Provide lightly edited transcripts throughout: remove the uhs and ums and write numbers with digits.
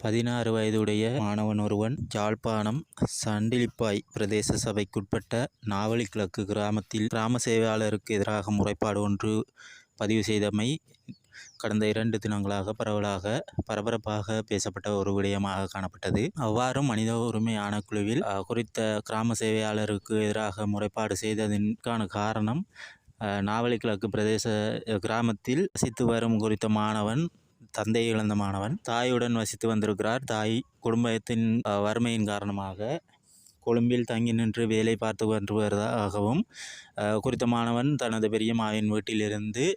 16 வயதுடைய மாணவன் ஒருவன் யாழ்ப்பாணம் சண்டிலிப்பாய் பிரதேச சபைக்குட்பட்ட நாவலி கிழக்கு கிராமத்தில் கிராம சேவையாளருக்கு எதிராக முறைப்பாடு ஒன்று பதிவு செய்தமை கடந்த 2 தினங்களாக பரபரப்பாக பேசப்பட்ட ஒரு விடயமாக காணப்பட்டது. அவ்வாறு மனித உரிமை ஆணைக்குழுவில் குறித்த கிராம சேவையாளருக்கு எதிராக முறைப்பாடு செய்ததற்கான காரணம், நாவலி கிழக்கு பிரதேச கிராமத்தில் வசித்து வரும் குறித்த மாணவன் தந்தை இழந்த மாணவன் தாயுடன் வசித்து வந்திருக்கிறார். தாய் குடும்பத்தின் வறுமையின் காரணமாக கொழும்பில் தங்கி நின்று வேலை பார்த்து கொண்டு வருவதாகவும், குறித்த மாணவன் தனது பெரியம்மாவின் வீட்டிலிருந்து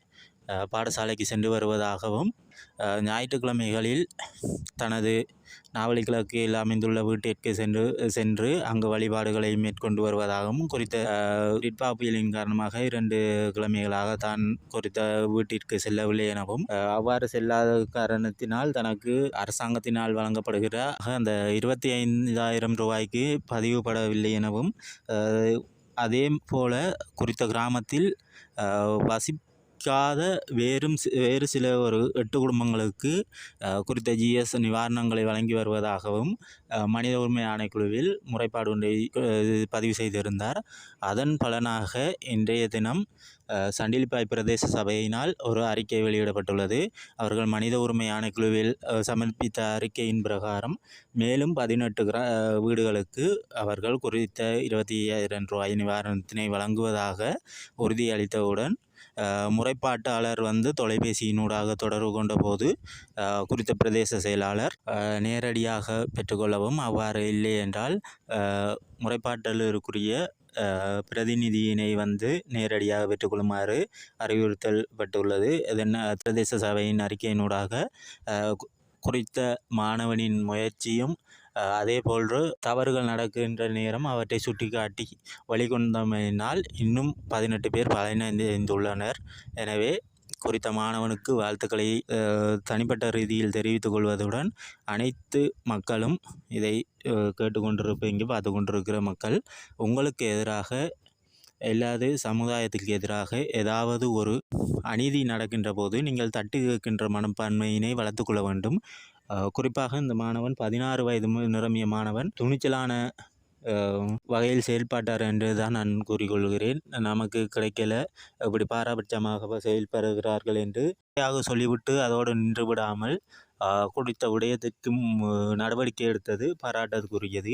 பாடசாலைக்கு சென்று வருவதாகவும், ஞாயிற்றுக்கிழமைகளில் தனது நாவலி கிழக்கில் அமைந்துள்ள வீட்டிற்கு சென்று அங்கு வழிபாடுகளை மேற்கொண்டு வருவதாகவும், குறித்த பிற்பாப்பியலின் காரணமாக 2 கிழமைகளாக தான் குறித்த வீட்டிற்கு செல்லவில்லை எனவும், அவ்வாறு செல்லாத காரணத்தினால் தனக்கு அரசாங்கத்தினால் வழங்கப்படுகிற அந்த 25,000 ரூபாய்க்கு பதிவுபடவில்லை எனவும், அதே போல குறித்த கிராமத்தில் வேறு சில ஒரு 8 குடும்பங்களுக்கு குறித்த ஜிஎஸ் நிவாரணங்களை வழங்கி வருவதாகவும் மனித உரிமை ஆணைக்குழுவில் முறைப்பாடு ஒன்றை பதிவு செய்திருந்தார். அதன் பலனாக இன்றைய தினம் சண்டிலிப்பாய் பிரதேச சபையினால் ஒரு அறிக்கை வெளியிடப்பட்டுள்ளது. அவர்கள் மனித உரிமை ஆணைக்குழுவில் சமர்ப்பித்த அறிக்கையின் பிரகாரம் மேலும் 18 வீடுகளுக்கு அவர்கள் குறித்த 25,000 ரூபாய் நிவாரணத்தினை வழங்குவதாக உறுதியளித்தவுடன், முறைப்பாட்டாளர் தொலைபேசியினூடாக தொடர்பு கொண்ட போது குறித்த பிரதேச செயலாளர் நேரடியாக பெற்றுக்கொள்ளவும், அவ்வாறு இல்லை என்றால் முறைப்பாட்டாளருக்குரிய பிரதிநிதியினை நேரடியாக பெற்றுக்கொள்ளுமாறு அறிவுறுத்தல் பட்டுள்ளது. இதன் பிரதேச சபையின் அறிக்கையினூடாக குறித்த மாணவனின் முயற்சியும் அதே போன்று தவறுகள் நடக்கின்ற நேரம் அவற்றை சுட்டிக்காட்டி வழிகொண்டமையினால் இன்னும் 18 பேர் பலனடைந்துள்ளனர். எனவே குறித்த மாணவனுக்கு வாழ்த்துக்களை தனிப்பட்ட ரீதியில் தெரிவித்துக் கொள்வதுடன், அனைத்து மக்களும் இதை கேட்டுக்கொண்டிருப்பீங்க, பார்த்து கொண்டிருக்கிற மக்கள், உங்களுக்கு எதிராக எல்லாது சமுதாயத்திற்கு எதிராக ஏதாவது ஒரு அநீதி நடக்கின்ற போது நீங்கள் தட்டி கேட்கின்ற மனப்பான்மையினை வளர்த்து கொள்ள வேண்டும். குறிப்பாக இந்த மாணவன் 16 வயது நிரம்பிய மாணவன் துணிச்சலான வகையில் செயல்பட்டார் என்று தான் நான் கூறிக்கொள்கிறேன். நமக்கு கிடைக்கல, இப்படி பாரபட்சமாக செயல்படுகிறார்கள் என்று சொல்லிவிட்டு அதோடு நின்று விடாமல் குறித்த விடயத்திற்கும் நடவடிக்கை எடுத்தது பாராட்டத்துக்குரியது.